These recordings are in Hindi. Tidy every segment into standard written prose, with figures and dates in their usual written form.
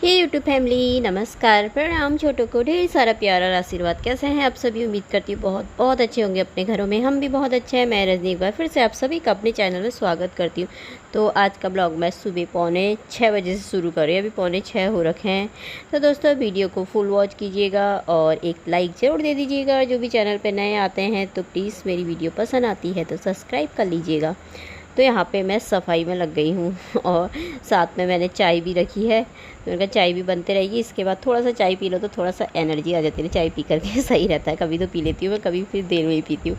हे यूट्यूब फैमिली, नमस्कार, प्रणाम। छोटों को ढेर सारा प्यार और आशीर्वाद। कैसे हैं आप सभी? उम्मीद करती हूँ बहुत बहुत अच्छे होंगे अपने घरों में। हम भी बहुत अच्छे हैं। मैं रजनी एक बार फिर से आप सभी का अपने चैनल में स्वागत करती हूँ। तो आज का ब्लॉग मैं सुबह 5:45 बजे से शुरू कर रही हूँ। अभी 5:45 हो रखे हैं। तो दोस्तों वीडियो को फुल वॉच कीजिएगा और एक लाइक ज़रूर दे दीजिएगा। जो भी चैनल पर नए आते हैं तो प्लीज़ मेरी वीडियो पसंद आती है तो सब्सक्राइब कर लीजिएगा। तो यहाँ पे मैं सफाई में लग गई हूँ और साथ में मैंने चाय भी रखी है। तो मैंने कहा चाय भी बनते रहेगी, इसके बाद थोड़ा सा चाय पी लो तो थोड़ा सा एनर्जी आ जाती है। चाय पी करके सही रहता है। कभी तो पी लेती हूँ मैं, कभी फिर देर में ही पीती हूँ।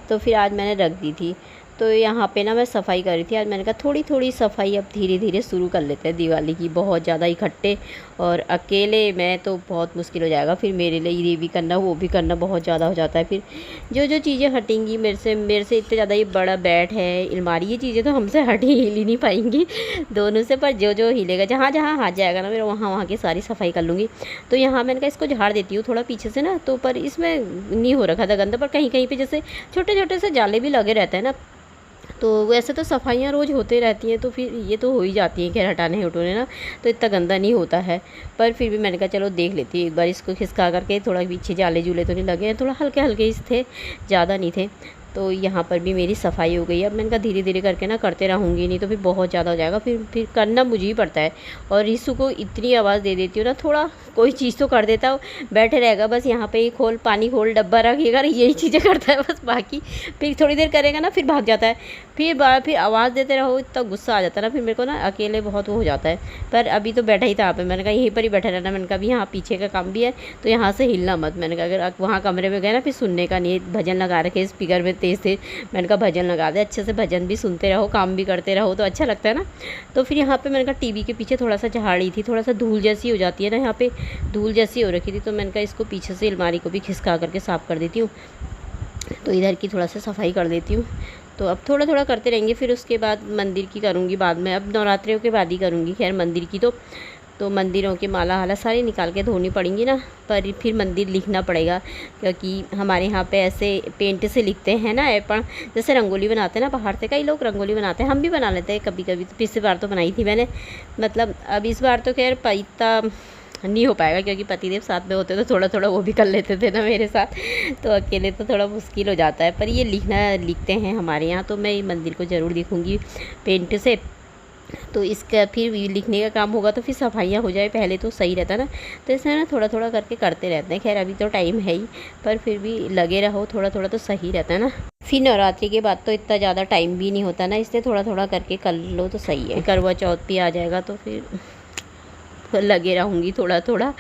तो फिर आज मैंने रख दी थी। तो यहाँ पे ना मैं सफाई कर रही थी। आज मैंने कहा थोड़ी थोड़ी सफाई अब धीरे धीरे शुरू कर लेते हैं। दिवाली की बहुत ज़्यादा इकट्ठे और अकेले मैं तो बहुत मुश्किल हो जाएगा। फिर मेरे लिए ये भी करना वो भी करना बहुत ज़्यादा हो जाता है। फिर जो जो चीज़ें हटेंगी मेरे से इतने ज़्यादा, ये बड़ा बेड है, अलमारी, ये चीज़ें तो हमसे हिल ही नहीं पाएंगी दोनों से। पर जो जो हिलेगा, जहाँ जहाँ हाथ जाएगा ना मेरा, वहाँ वहाँ की सारी सफाई कर लूँगी। तो यहाँ मैंने कहा इसको झाड़ देती हूँ थोड़ा पीछे से ना। तो पर इसमें नहीं हो रखा था गंदा, पर कहीं कहीं पे जैसे छोटे छोटे से जाले भी लगे रहते हैं ना। तो वैसे तो सफाइयाँ रोज़ होते रहती हैं तो फिर ये तो हो ही जाती हैं, खैर हटाने हटोने ना, तो इतना गंदा नहीं होता है। पर फिर भी मैंने कहा चलो देख लेती हूँ एक बार, इसको खिसका करके। थोड़ा पीछे जाले जूले तो नहीं लगे हैं, थोड़ा हल्के हल्के ही थे, ज़्यादा नहीं थे। तो यहाँ पर भी मेरी सफाई हो गई। अब मैंने कहा धीरे धीरे करके ना करते रहूँगी, नहीं तो फिर बहुत ज़्यादा हो जाएगा। फिर करना मुझे ही पड़ता है। और रिसु को इतनी आवाज़ दे देती हूँ ना, थोड़ा कोई चीज़ तो कर देता हो, बैठे रहेगा बस यहाँ पे ही, खोल पानी खोल, डब्बा रखिएगा, यही चीज़ें करता है बस। बाकी फिर थोड़ी देर करेगा ना, फिर भाग जाता है। फिर आवाज़ देते रहो, इतना गुस्सा आ जाता है ना फिर मेरे को ना, अकेले बहुत वो हो जाता है। पर अभी तो बैठा ही था यहाँ पे। मैंने कहा यहीं पर ही बैठा रहना। मैंने कहा अभी यहाँ पीछे का काम भी है तो यहाँ से हिलना मत। मैंने कहा अगर वहाँ कमरे में गए ना फिर सुनने का नहीं। भजन लगा रखे स्पीकर में तेज़ तेज़। मैंने कहा भजन लगा दे, अच्छे से भजन भी सुनते रहो, काम भी करते रहो तो अच्छा लगता है ना। तो फिर यहाँ पे मैंने कहा टीवी के पीछे थोड़ा सा झाड़ी थी, थोड़ा सा धूल जैसी हो जाती है ना, यहाँ पे धूल जैसी हो रखी थी। तो मैंने कहा इसको पीछे से अलमारी को भी खिसका करके साफ़ कर देती हूँ। तो इधर की थोड़ा सा सफाई कर देती हूँ। तो अब थोड़ा थोड़ा करते रहेंगे। फिर उसके बाद मंदिर की करूँगी बाद में, अब नवरात्रियों के बाद ही करूँगी खैर मंदिर की। तो मंदिरों की माला हाला सारी निकाल के धोनी पड़ेंगी ना। पर फिर मंदिर लिखना पड़ेगा, क्योंकि हमारे यहाँ पे ऐसे पेंट से लिखते हैं ना, एपण जैसे रंगोली बनाते हैं ना, बाहर से कई लोग रंगोली बनाते हैं, हम भी बना लेते हैं कभी कभी। तो पिछली बार तो बनाई थी मैंने, मतलब अब इस बार तो खैर इतना नहीं हो पाएगा क्योंकि पतिदेव साथ में होते तो थोड़ा थोड़ा वो भी कर लेते थे ना मेरे साथ। तो अकेले तो थोड़ा मुश्किल हो जाता है। पर ये लिखते हैं हमारे यहाँ, तो मैं मंदिर को ज़रूर लिखूँगी पेंट से। तो इसका फिर लिखने का काम होगा तो फिर सफाइयाँ हो जाए पहले तो सही रहता ना। तो इसमें ना थोड़ा थोड़ा करके करते रहते हैं। खैर अभी तो टाइम है ही, पर फिर भी लगे रहो थोड़ा थोड़ा तो सही रहता है ना। फिर नवरात्रि के बाद तो इतना ज़्यादा टाइम भी नहीं होता ना, इसलिए थोड़ा थोड़ा करके कर लो तो सही है। करवा चौथ भी आ जाएगा तो फिर लगे रहूँगी थोड़ा थोड़ा।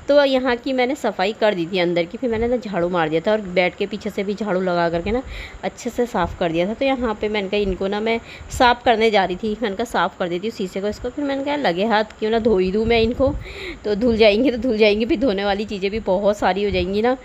तो यहाँ की मैंने सफाई कर दी थी अंदर की। फिर मैंने ना झाड़ू मार दिया था और बेड के पीछे से भी झाड़ू लगा करके ना अच्छे से साफ़ कर दिया था। तो यहाँ पे मैंने कहा इनको ना मैं साफ़ करने जा रही थी। मैंने कहा साफ़ कर देती हूँ शीशे को इसको। फिर मैंने कहा लगे हाथ क्यों ना धो ही दूँ मैं इनको, तो धुल जाएंगे तो धुल जाएंगे। फिर धोने वाली चीज़ें भी बहुत सारी हो जाएंगी ना,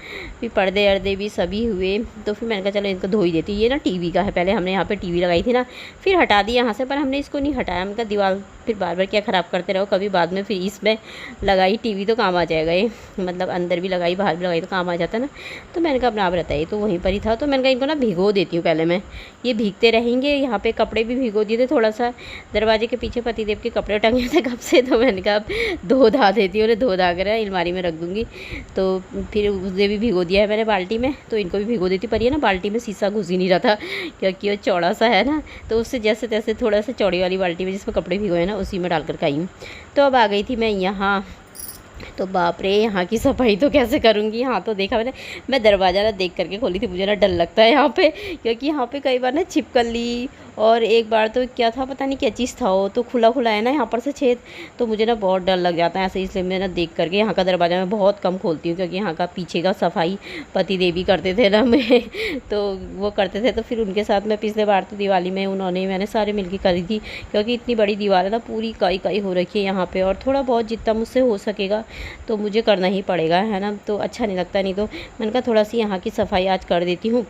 फिर पर्दे अर्दे भी सभी हुए। तो फिर मैंने कहा चलो इनको धो ही देती हूँ। ये ना टीवी का है, पहले हमने यहाँ पर टीवी लगाई थी ना, फिर हटा दी यहाँ से, पर हमने इसको नहीं हटाया। हमने कहा दीवार फिर बार बार क्या ख़राब करते रहो, कभी बाद में फिर इसमें लगाई टीवी तो काम आ जाएगा ये, मतलब अंदर भी लगाई बाहर भी लगाई तो काम आ जाता है ना। तो मैंने कहा अपना आप रहता है, तो वहीं पर ही था। तो मैंने कहा इनको ना भिगो देती हूँ पहले मैं, ये भीगते रहेंगे। यहाँ पे कपड़े भी भिगो दिए थे थोड़ा सा, दरवाजे के पीछे पतिदेव के कपड़े टंगे थे कब से। तो मैंने कहा अब धो धा देती हूँ, उन्हें धो धा कर अलमारी में रख दूँगी। तो फिर उसे भी भिगो दिया है मैंने बाल्टी में, तो इनको भी भिगो देती। पर ये ना बाल्टी में शीशा घुस ही नहीं रहा था क्योंकि वो चौड़ा सा है ना, तो उससे जैसे तैसे थोड़ा सा चौड़ी वाली बाल्टी में जिसमें कपड़े भिगोए ना उसी में डाल कर आई हूँ। तो अब आ गई थी मैं यहाँ। तो बाप रे, यहाँ की सफाई तो कैसे करूँगी। यहाँ तो देखा मैंने, मैं दरवाज़ा ना देख करके खोली थी, मुझे ना डर लगता है यहाँ पे, क्योंकि यहाँ पे कई बार ना छिपकली, और एक बार तो क्या था पता नहीं क्या चीज़ था वो, तो खुला खुला है ना यहाँ पर से छेद, तो मुझे ना बहुत डर लग जाता है ऐसे। इसलिए मैं ना देख करके यहाँ का दरवाज़ा मैं बहुत कम खोलती हूँ, क्योंकि यहाँ का पीछे का सफाई पति देवी करते थे ना मैं तो वो करते थे। तो फिर उनके साथ मैं पिछले बार तो दिवाली में मैंने सारे मिल के करी थी, क्योंकि इतनी बड़ी दीवार है ना, पूरी कई कई हो रखी है यहाँ पर। और थोड़ा बहुत जितना मुझसे हो सकेगा तो मुझे करना ही पड़ेगा, है ना। तो अच्छा नहीं लगता, नहीं तो मैंने कहा थोड़ा सी यहाँ की सफाई आज कर देती हूँ।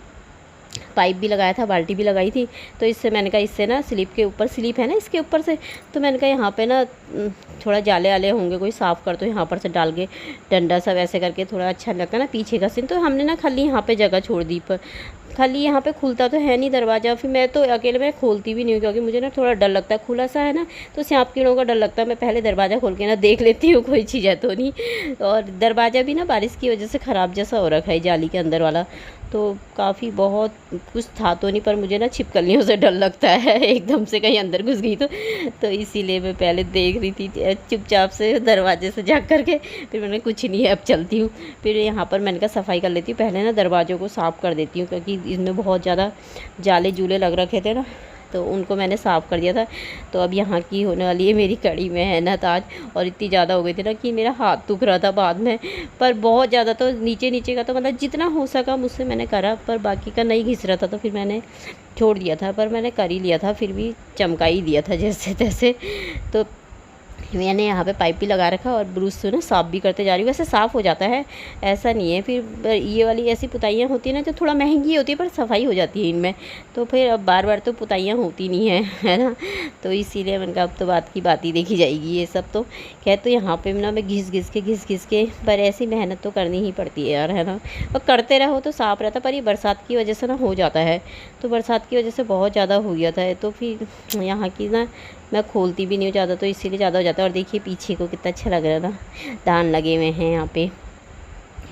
पाइप भी लगाया था, बाल्टी भी लगाई थी। तो इससे मैंने कहा इससे ना स्लिप के ऊपर, स्लिप है ना इसके ऊपर से, तो मैंने कहा यहाँ पे ना थोड़ा जाले आले होंगे, कोई साफ़ कर दो यहाँ पर से डाल के डंडा सब ऐसे करके, थोड़ा अच्छा लगता है ना पीछे का सीन। तो हमने ना खाली यहाँ पे जगह छोड़ दी, पर खाली यहाँ पे खुलता तो है नहीं दरवाज़ा। फिर मैं तो अकेले मैं खोलती भी नहीं हूँ, क्योंकि मुझे ना थोड़ा डर लगता है, खुला सा है ना तो सांप कीड़ों का डर लगता है। मैं पहले दरवाज़ा खोल के ना देख लेती हूँ कोई चीज़ है तो नहीं। और दरवाज़ा भी ना बारिश की वजह से ख़राब जैसा हो रखा है, जाली के अंदर वाला, तो काफ़ी बहुत कुछ था तो नहीं, पर मुझे ना छिपकलियों से डर लगता है एकदम से कहीं अंदर घुस गई तो इसीलिए मैं पहले देख रही थी चुपचाप से दरवाजे से जा कर के। फिर मैंने कुछ नहीं है, अब चलती हूँ। फिर यहाँ पर मैंने कहा सफाई कर लेती हूँ, पहले ना दरवाज़ों को साफ़ कर देती हूँ, क्योंकि इसमें बहुत ज़्यादा जाले जूले लग रखे थे ना, तो उनको मैंने साफ़ कर दिया था। तो अब यहाँ की होने वाली है मेरी कड़ी मेहनत आज, और इतनी ज़्यादा हो गई थी ना कि मेरा हाथ दुख रहा था बाद में। पर बहुत ज़्यादा तो नीचे नीचे का तो मतलब जितना हो सका मुझसे मैंने करा, पर बाकी का नहीं घिस रहा था तो फिर मैंने छोड़ दिया था। पर मैंने कर ही लिया था, फिर भी चमका ही दिया था जैसे तैसे। तो मैंने यहाँ पे पाइप भी लगा रखा और ब्रूस से ना साफ़ भी करते जा रही हूँ। वैसे साफ़ हो जाता है, ऐसा नहीं है। फिर ये वाली ऐसी पुताइयाँ होती है ना जो थोड़ा महंगी होती है, पर सफाई हो जाती है इनमें। तो फिर अब बार बार तो पुताइयाँ होती नहीं है ना, तो इसीलिए मैंने कहा अब तो बात की बात ही देखी जाएगी ये सब। तो खैर, तो यहाँ पे ना मैं घिस घिस के पर ऐसी मेहनत तो करनी ही पड़ती है यार, है ना। और करते रहो तो साफ़ रहता, पर ये बरसात की वजह से ना हो जाता है। तो बरसात की वजह से बहुत ज़्यादा हो गया था, तो फिर यहाँ की ना मैं खोलती भी नहीं हूँ ज़्यादा, तो इसीलिए ज़्यादा हो जाता है। और देखिए पीछे को कितना अच्छा लग रहा है ना, धान लगे हुए हैं यहाँ पे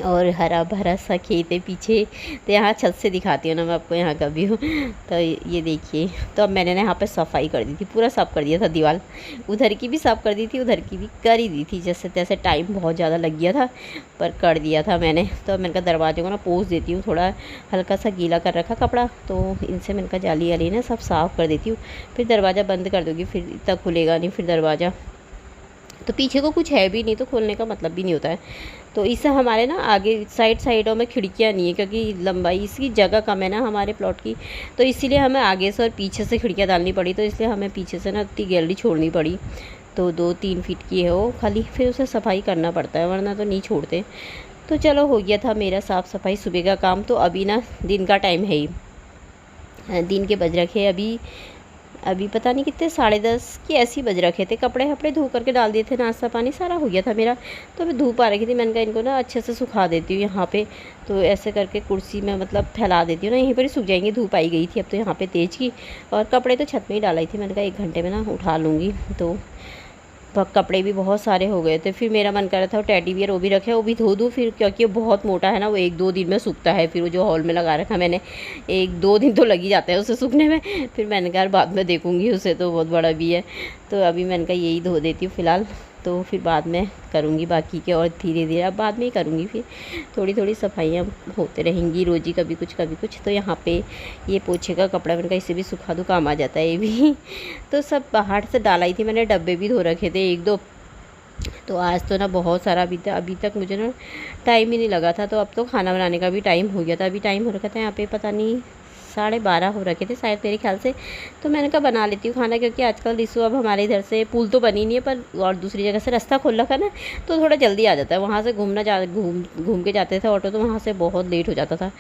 और हरा भरा सा खेत है पीछे। तो यहाँ छत से दिखाती हूँ ना मैं आपको, यहाँ का व्यू। तो ये देखिए, तो अब मैंने ना यहाँ पे सफाई कर दी थी, पूरा साफ़ कर दिया था दीवार, उधर की भी साफ़ कर दी थी, उधर की भी कर ही दी थी जैसे तैसे। टाइम बहुत ज़्यादा लग गया था पर कर दिया था मैंने। तो अब मैंने कहा दरवाजे को ना पोंछ देती हूँ, थोड़ा हल्का सा गीला कर रखा कपड़ा, तो इनसे मैंने कहा जाली वाली ना सब साफ़ कर देती हूँ। फिर दरवाज़ा बंद कर दूँगी, फिर तक खुलेगा नहीं फिर दरवाज़ा। तो पीछे को कुछ है भी नहीं तो खोलने का मतलब भी नहीं होता है। तो इससे हमारे ना आगे साइडों में खिड़कियाँ नहीं है, क्योंकि लंबाई इसकी जगह कम है ना हमारे प्लॉट की, तो इसीलिए हमें आगे से और पीछे से खिड़कियाँ डालनी पड़ी। तो इसलिए हमें पीछे से ना इतनी गैलरी छोड़नी पड़ी। तो 2-3 फीट की है वो खाली, फिर उसे सफाई करना पड़ता है, वरना तो नहीं छोड़ते। तो चलो हो गया था मेरा साफ़ सफाई सुबह का काम। तो अभी ना दिन का टाइम है ही, दिन के बज रखे अभी पता नहीं कितने 10:30 की ऐसी बज रखे थे। कपड़े धो करके डाल दिए थे, नाश्ता पानी सारा हो गया था मेरा। तो अभी धूप आ रही थी, मैंने कहा इनको ना अच्छे से सुखा देती हूँ यहाँ पे। तो ऐसे करके कुर्सी में मतलब फैला देती हूँ ना, यहीं पर ही सूख जाएंगे। धूप आई गई थी अब तो यहाँ पे तेज़ की, और कपड़े तो छत में ही डालाई थी। मैंने कहा 1 घंटे में ना उठा लूँगी। तो कपड़े भी बहुत सारे हो गए थे। फिर मेरा मन कर रहा था वो टेडी बियर वो भी रखे, वो भी धो दूँ फिर, क्योंकि वो बहुत मोटा है ना, वो 1-2 दिन में सूखता है। फिर वो जो हॉल में लगा रखा मैंने, 1-2 दिन तो लग ही जाता है उसे सूखने में। फिर मैंने कहा बाद में देखूँगी उसे, तो बहुत बड़ा भी है। तो अभी मैंने कहा यही धो देती हूँ फ़िलहाल, तो फिर बाद में करूँगी बाकी के, और धीरे-धीरे अब बाद में ही करूँगी। फिर थोड़ी-थोड़ी सफाइयाँ होते रहेंगी रोज़ ही, कभी कुछ। तो यहाँ पे ये पोछे का कपड़ा मैंने कहा इसे भी सुखा दूँ, काम आ जाता है ये भी। तो सब बाहर से डाला ही थी मैंने, डब्बे भी धो रखे थे 1-2। तो आज तो ना बहुत सारा अभी तक मुझे ना टाइम ही नहीं लगा था। तो अब तो खाना बनाने का भी टाइम हो गया था। अभी टाइम हो रखा था यहाँ पे पता नहीं 12:30 हो रखे थे शायद मेरे ख्याल से। तो मैंने कहा बना लेती हूँ खाना, क्योंकि आजकल रिसु अब हमारे इधर से पुल तो बनी नहीं है, पर और दूसरी जगह से रास्ता खोल रखा ना, तो थोड़ा जल्दी आ जाता है। वहाँ से घूम के जाते थे ऑटो, तो वहाँ से बहुत लेट हो जाता था।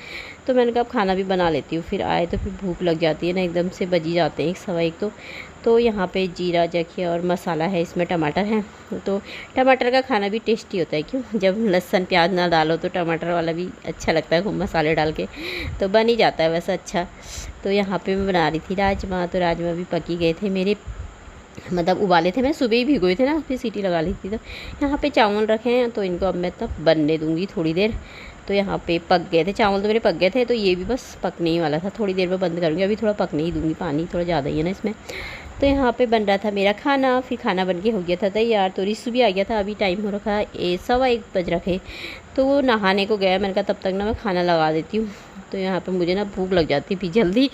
तो मैंने कहा अब खाना भी बना लेती हूँ, फिर आए तो फिर भूख लग जाती है ना, एकदम से बज ही जाते हैं 1-1:15। तो यहाँ पे जीरा देखिए और मसाला है, इसमें टमाटर है। तो टमाटर का खाना भी टेस्टी होता है, क्यों जब लहसुन प्याज ना डालो तो टमाटर वाला भी अच्छा लगता है, खूब मसाले डाल के तो बन ही जाता है वैसे अच्छा। तो यहाँ पे मैं बना रही थी राजमा, तो राजमा भी पकी गए थे मेरे, मतलब उबाले थे, मैं सुबह ही भिगोए थे ना, फिर सीटी लगा ली थी। तो यहाँ पे चावल रखे हैं, तो इनको अब मैं तब बनने दूँगी थोड़ी देर। तो यहाँ पे पक गए थे चावल, तो मेरे पक गए थे, तो ये भी बस पकने ही वाला था, थोड़ी देर में बंद करूँगी। अभी थोड़ा पकने ही दूँगी, पानी थोड़ा ज़्यादा ही है ना इसमें। तो यहाँ पे बन रहा था मेरा खाना, फिर खाना बन के हो गया था तैयार। तो रिसु भी आ गया था, अभी टाइम हो रखा है 1:15 बज रखे। तो वो नहाने को गया, मैंने कहा तब तक ना मैं खाना लगा देती हूँ। तो यहाँ पे मुझे ना भूख लग जाती थी जल्दी।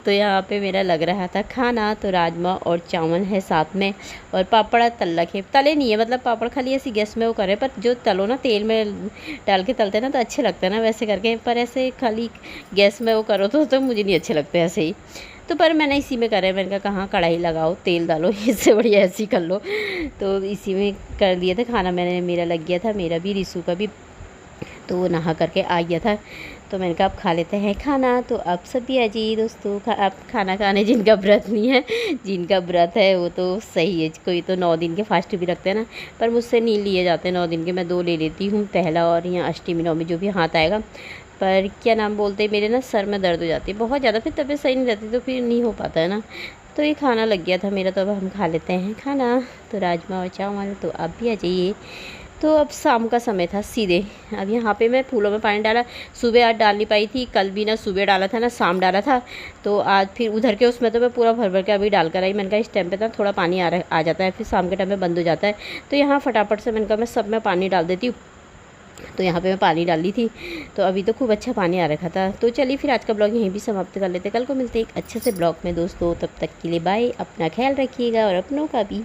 तो यहाँ पे मेरा लग रहा था खाना, तो राजमा और चावल है साथ में, और पापड़ तल रखे, तले नहीं है मतलब पापड़ खाली ऐसी गैस में वो करे, पर जो तलो ना तेल में डाल के तलते ना तो अच्छे लगते हैं ना वैसे करके, पर ऐसे खाली गैस में वो करो तो मुझे नहीं अच्छे लगते ऐसे ही। तो पर मैंने इसी में करा है, मैंने कहा कहाँ कढ़ाई लगाओ तेल डालो, इससे बढ़िया ऐसे ही कर लो। तो इसी में कर दिए थे खाना मैंने, मेरा लग गया था, मेरा भी रिसु का भी। तो वो नहा करके आ गया था, तो मैंने कहा अब खा लेते हैं खाना। तो अब सभी आ जाइए दोस्तों, अब खाना खाने। जिनका व्रत नहीं है, जिनका व्रत है वो तो सही है, कोई तो 9 दिन के फास्ट भी रखते हैं ना, पर मुझसे नहीं लिए जाते 9 दिन के, मैं 2 ले लेती हूँ, पहला और यहाँ अष्टमी नवमी जो भी हाथ आएगा। पर क्या नाम बोलते, मेरे ना सर में दर्द हो जाती है बहुत ज़्यादा, फिर तबीयत सही नहीं रहती तो फिर नहीं हो पाता है ना। तो ये खाना लग गया था मेरा, तो अब हम खा लेते हैं खाना। तो राजमा और चावल, तो आप भी आ जाइए। तो अब शाम का समय था सीधे। अब यहाँ पे मैं फूलों में पानी डाला, सुबह आज डाल नहीं पाई थी, कल भी ना सुबह डाला था ना शाम डाला था। तो आज फिर उधर के उसमें तो मैं पूरा भर भर के अभी डाल कर आई। मैंने कहा इस टाइम पे ना थोड़ा पानी आ जाता है, फिर शाम के टाइम में बंद हो जाता है। तो यहाँ फटाफट से मैंने कहा मैं सब में पानी डाल देती हूँ। तो यहाँ पे मैं पानी डाली थी, तो अभी तो खूब अच्छा पानी आ रखा था। तो चलिए फिर आज का ब्लॉग यहीं भी समाप्त कर लेते, कल को मिलते एक अच्छे से ब्लॉग में दोस्तों। तब तक के लिए बाय, अपना ख्याल रखिएगा और अपनों का भी।